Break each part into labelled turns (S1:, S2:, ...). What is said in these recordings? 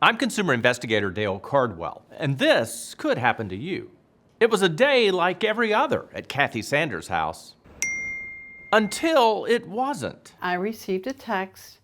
S1: I'm consumer investigator Dale Cardwell, and this could happen to you. It was a day like every other at Kathy Sanders' house. Until it wasn't.
S2: I received a text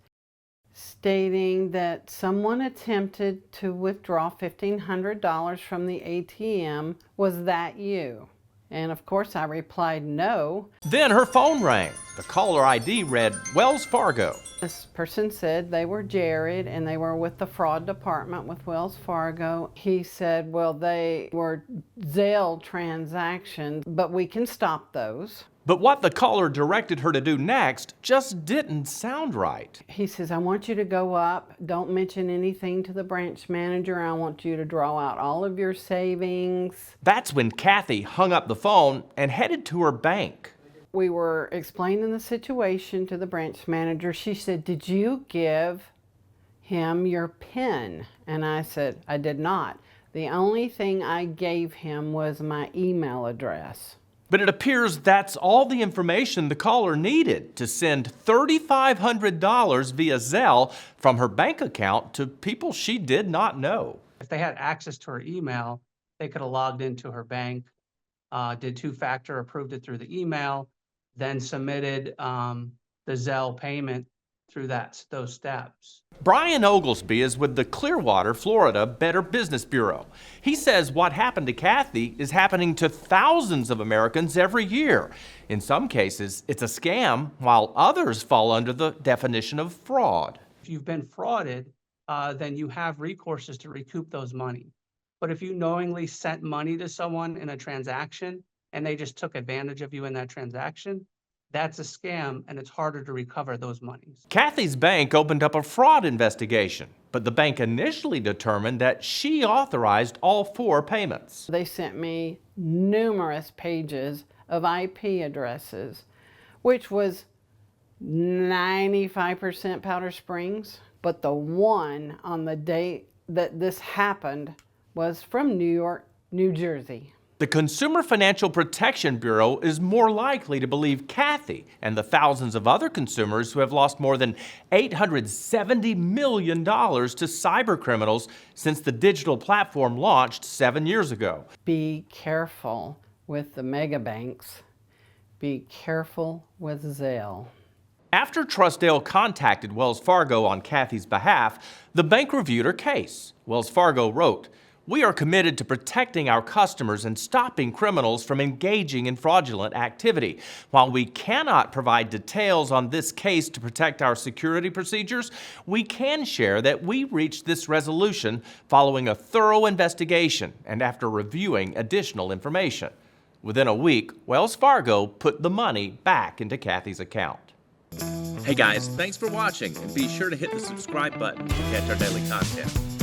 S2: stating that someone attempted to withdraw $1,500 from the ATM. Was that you? And of course I replied no.
S1: Then her phone rang. The caller ID read Wells Fargo.
S2: This person said they were Jared and they were with the fraud department with Wells Fargo. He said, well, they were Zelle transactions, but we can stop those.
S1: But what the caller directed her to do next just didn't sound right.
S2: He says, I want you to go up. Don't mention anything to the branch manager. I want you to draw out all of your savings.
S1: That's when Kathy hung up the phone and headed to her bank.
S2: We were explaining the situation to the branch manager. She said, did you give him your PIN? And I said, I did not. The only thing I gave him was my email address.
S1: But it appears that's all the information the caller needed to send $3,500 via Zelle from her bank account to people she did not know.
S3: If they had access to her email, they could have logged into her bank, did two-factor, approved it through the email, then submitted the Zelle payment through those steps.
S1: Brian Oglesby is with the Clearwater, Florida Better Business Bureau. He says what happened to Kathy is happening to thousands of Americans every year. In some cases, it's a scam, while others fall under the definition of fraud.
S3: If you've been frauded, then you have recourses to recoup those money. But if you knowingly sent money to someone in a transaction and they just took advantage of you in that transaction, that's a scam, and it's harder to recover those monies.
S1: Kathy's bank opened up a fraud investigation, but the bank initially determined that she authorized all 4 payments.
S2: They sent me numerous pages of IP addresses, which was 95% Powder Springs, but the one on the date that this happened was from New York, New Jersey.
S1: The Consumer Financial Protection Bureau is more likely to believe Kathy and the thousands of other consumers who have lost more than $870 million to cyber criminals since the digital platform launched 7 years ago.
S2: Be careful with the mega banks. Be careful with Zelle.
S1: After TrustDALE contacted Wells Fargo on Kathy's behalf, the bank reviewed her case. Wells Fargo wrote, "We are committed to protecting our customers and stopping criminals from engaging in fraudulent activity. While we cannot provide details on this case to protect our security procedures, we can share that we reached this resolution following a thorough investigation and after reviewing additional information." Within a week, Wells Fargo put the money back into Kathy's account. Hey guys, thanks for watching, and be sure to hit the subscribe button to catch our daily content.